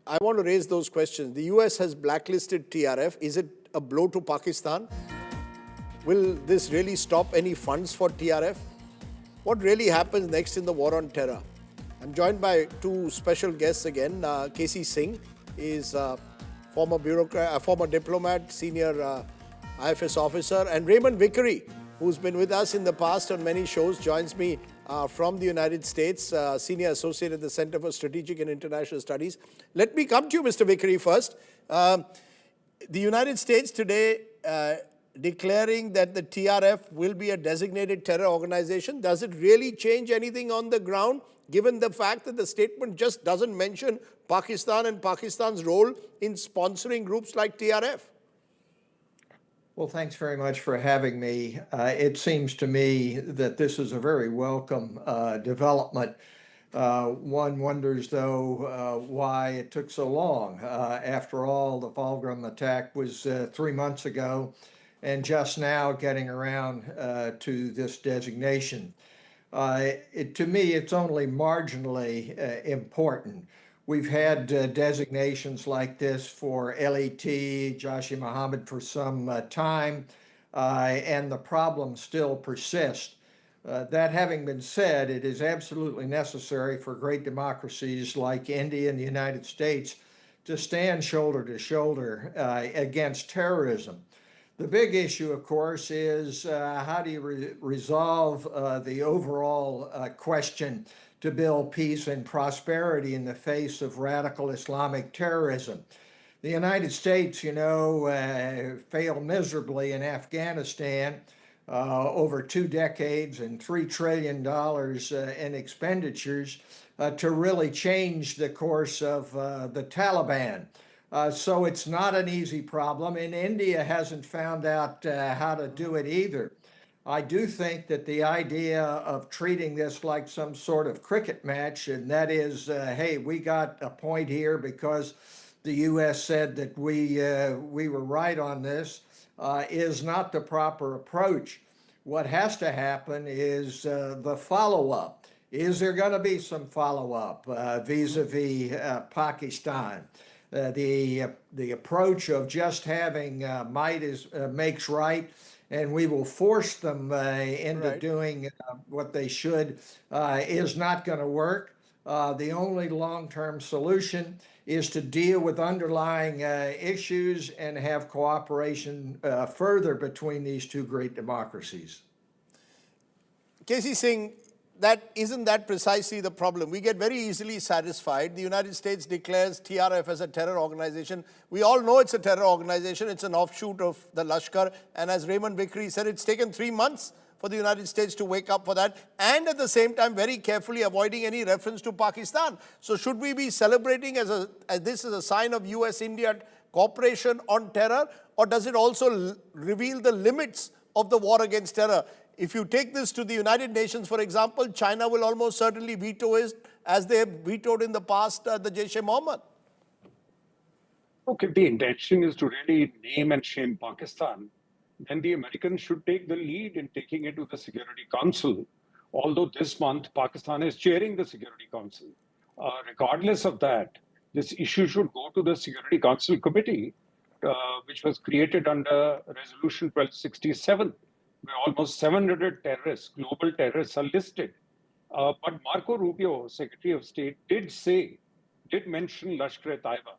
I want to raise those questions. The US has blacklisted TRF. Is it a blow to Pakistan? Will this really stop any funds for TRF? What really happens next in the war on terror? I'm joined by two special guests again. K.C. Singh is former bureaucrat, former diplomat, senior IFS officer, and Raymond Vickery, who's been with us in the past on many shows, joins me from the United States, senior associate at the Center for Strategic and International Studies. Let me come to you, Mr. Vickery, first. The United States today declaring that the TRF will be a designated terror organization. Does it really change anything on the ground, given the fact that the statement just doesn't mention Pakistan and Pakistan's role in sponsoring groups like TRF? Well, thanks very much for having me. It seems to me that this is a very welcome development. One wonders, though, why it took so long. After all, the Volgram attack was 3 months ago, and just now getting around to this designation. To me, it's only marginally important. We've had designations like this for LET, Jaish-e-Mohammed for some time, and the problems still persist. That having been said, it is absolutely necessary for great democracies like India and the United States to stand shoulder to shoulder against terrorism. The big issue, of course, is how do you resolve the overall question to build peace and prosperity in the face of radical Islamic terrorism. The United States, failed miserably in Afghanistan over 2 decades and $3 trillion in expenditures to really change the course of the Taliban. So it's not an easy problem, and India hasn't found out how to do it either. I do think that the idea of treating this like some sort of cricket match, and that is, hey, we got a point here because the U.S. said that we were right on this, is not the proper approach. What has to happen is the follow-up. Is there going to be some follow-up vis-a-vis Pakistan? The approach of just having might makes right, and we will force them into doing what they should, is not going to work. The only long-term solution is to deal with underlying issues and have cooperation further between these two great democracies. K.C. Singh, isn't that precisely the problem? We get very easily satisfied. The United States declares TRF as a terror organization. We all know it's a terror organization. It's an offshoot of the Lashkar. And as Raymond Vickery said, it's taken 3 months for the United States to wake up for that. And at the same time, very carefully avoiding any reference to Pakistan. So should we be celebrating as this is a sign of US-India cooperation on terror? Or does it also reveal the limits of the war against terror? If you take this to the United Nations, for example, China will almost certainly veto it, as they have vetoed in the past the Jaish-e-Mohammed. Look, if the intention is to really name and shame Pakistan, then the Americans should take the lead in taking it to the Security Council. Although this month, Pakistan is chairing the Security Council. Regardless of that, this issue should go to the Security Council Committee, which was created under Resolution 1267. Where almost 700 terrorists, global terrorists, are listed. But Marco Rubio, Secretary of State, did mention lashkar-e-taiba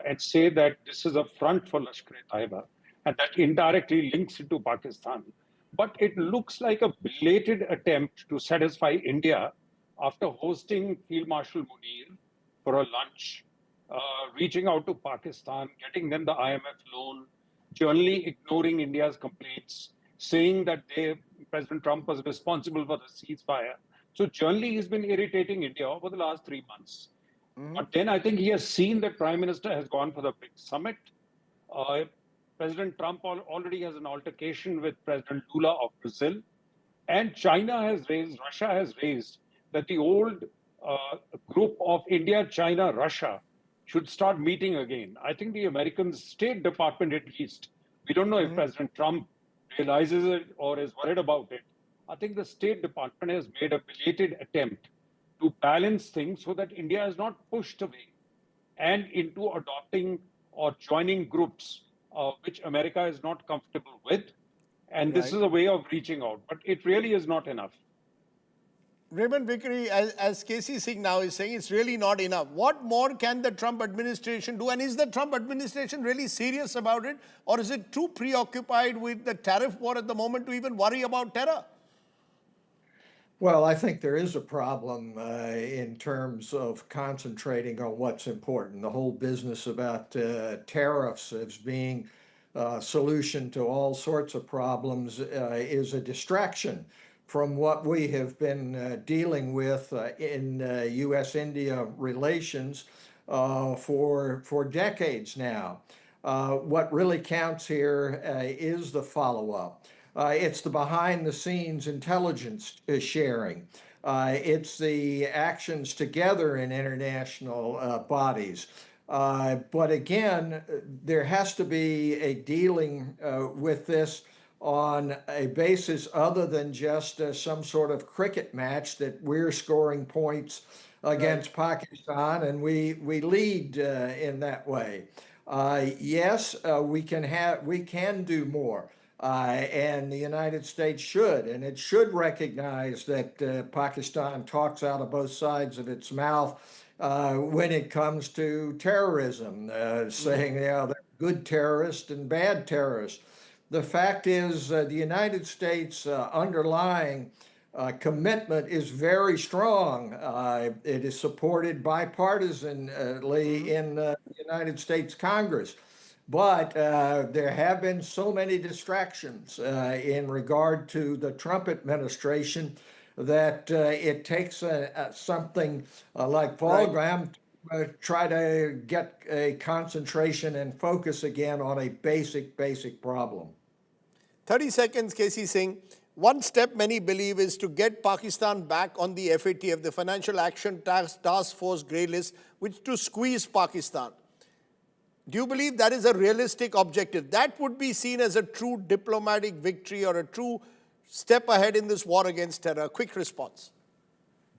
and say that this is a front for lashkar-e-taiba, and that indirectly links it to Pakistan. But it looks like a belated attempt to satisfy India after hosting Field Marshal Munir for a lunch, reaching out to Pakistan, getting them the IMF loan, generally ignoring India's complaints, saying that President Trump was responsible for the ceasefire. So generally, he's been irritating India over the last 3 months. But then I think he has seen that Prime Minister has gone for the big summit. President Trump already has an altercation with President Lula of Brazil. And Russia has raised that the old group of India, China, Russia should start meeting again. I think the American State Department, at least, we don't know if President Trump realizes it or is worried about it. I think the State Department has made a belated attempt to balance things so that India is not pushed away. and into adopting or joining groups which America is not comfortable with. And this Right. is a way of reaching out, but it really is not enough. Raymond Vickery, as Casey Singh now is saying, it's really not enough. What more can the Trump administration do? And is the Trump administration really serious about it? Or is it too preoccupied with the tariff war at the moment to even worry about terror? Well, I think there is a problem in terms of concentrating on what's important. The whole business about tariffs as being a solution to all sorts of problems is a distraction from what we have been dealing with in U.S.-India relations for decades now. What really counts here is the follow-up. It's the behind-the-scenes intelligence sharing. It's the actions together in international bodies. But again, there has to be a dealing with this on a basis other than just some sort of cricket match that we're scoring points against Pakistan and we lead in that way. Yes, we can do more. And the United States should, and it should recognize that Pakistan talks out of both sides of its mouth when it comes to terrorism, saying, yeah, they're good terrorists and bad terrorists. The fact is, the United States underlying commitment is very strong. It is supported bipartisanly in the United States Congress. But there have been so many distractions in regard to the Trump administration that it takes something like Volgram to try to get a concentration and focus again on a basic problem. 30 seconds, Casey Singh. One step many believe is to get Pakistan back on the FATF, the Financial Action Task Force grey list, which to squeeze Pakistan. Do you believe that is a realistic objective? That would be seen as a true diplomatic victory or a true step ahead in this war against terror. Quick response.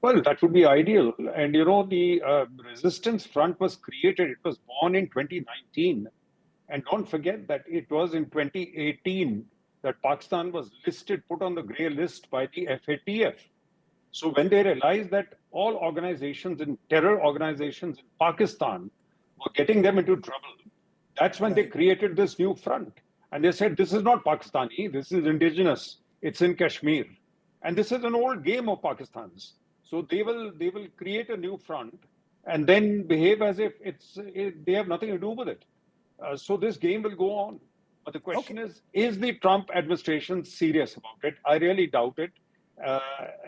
Well, that would be ideal. And you know, the resistance front was created, it was born in 2019. And don't forget that it was in 2018 that Pakistan was put on the grey list by the FATF. So when they realized that all organizations and terror organizations in Pakistan were getting them into trouble, that's when they created this new front. And they said, this is not Pakistani, this is indigenous, it's in Kashmir. And this is an old game of Pakistan's. So they will create a new front and then behave as if they have nothing to do with it. So this game will go on. But the question is the Trump administration serious about it? I really doubt it.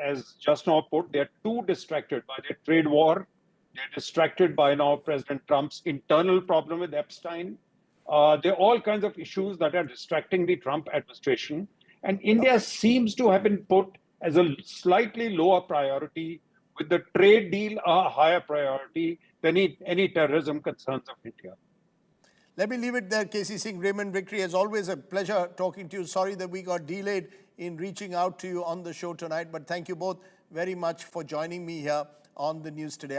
As just now put, they're too distracted by their trade war. They're distracted by now President Trump's internal problem with Epstein. There are all kinds of issues that are distracting the Trump administration. And India seems to have been put as a slightly lower priority, with the trade deal a higher priority than any terrorism concerns of India. Let me leave it there, Casey Singh. Raymond Vickery, as always, a pleasure talking to you. Sorry that we got delayed in reaching out to you on the show tonight, but thank you both very much for joining me here on the news today.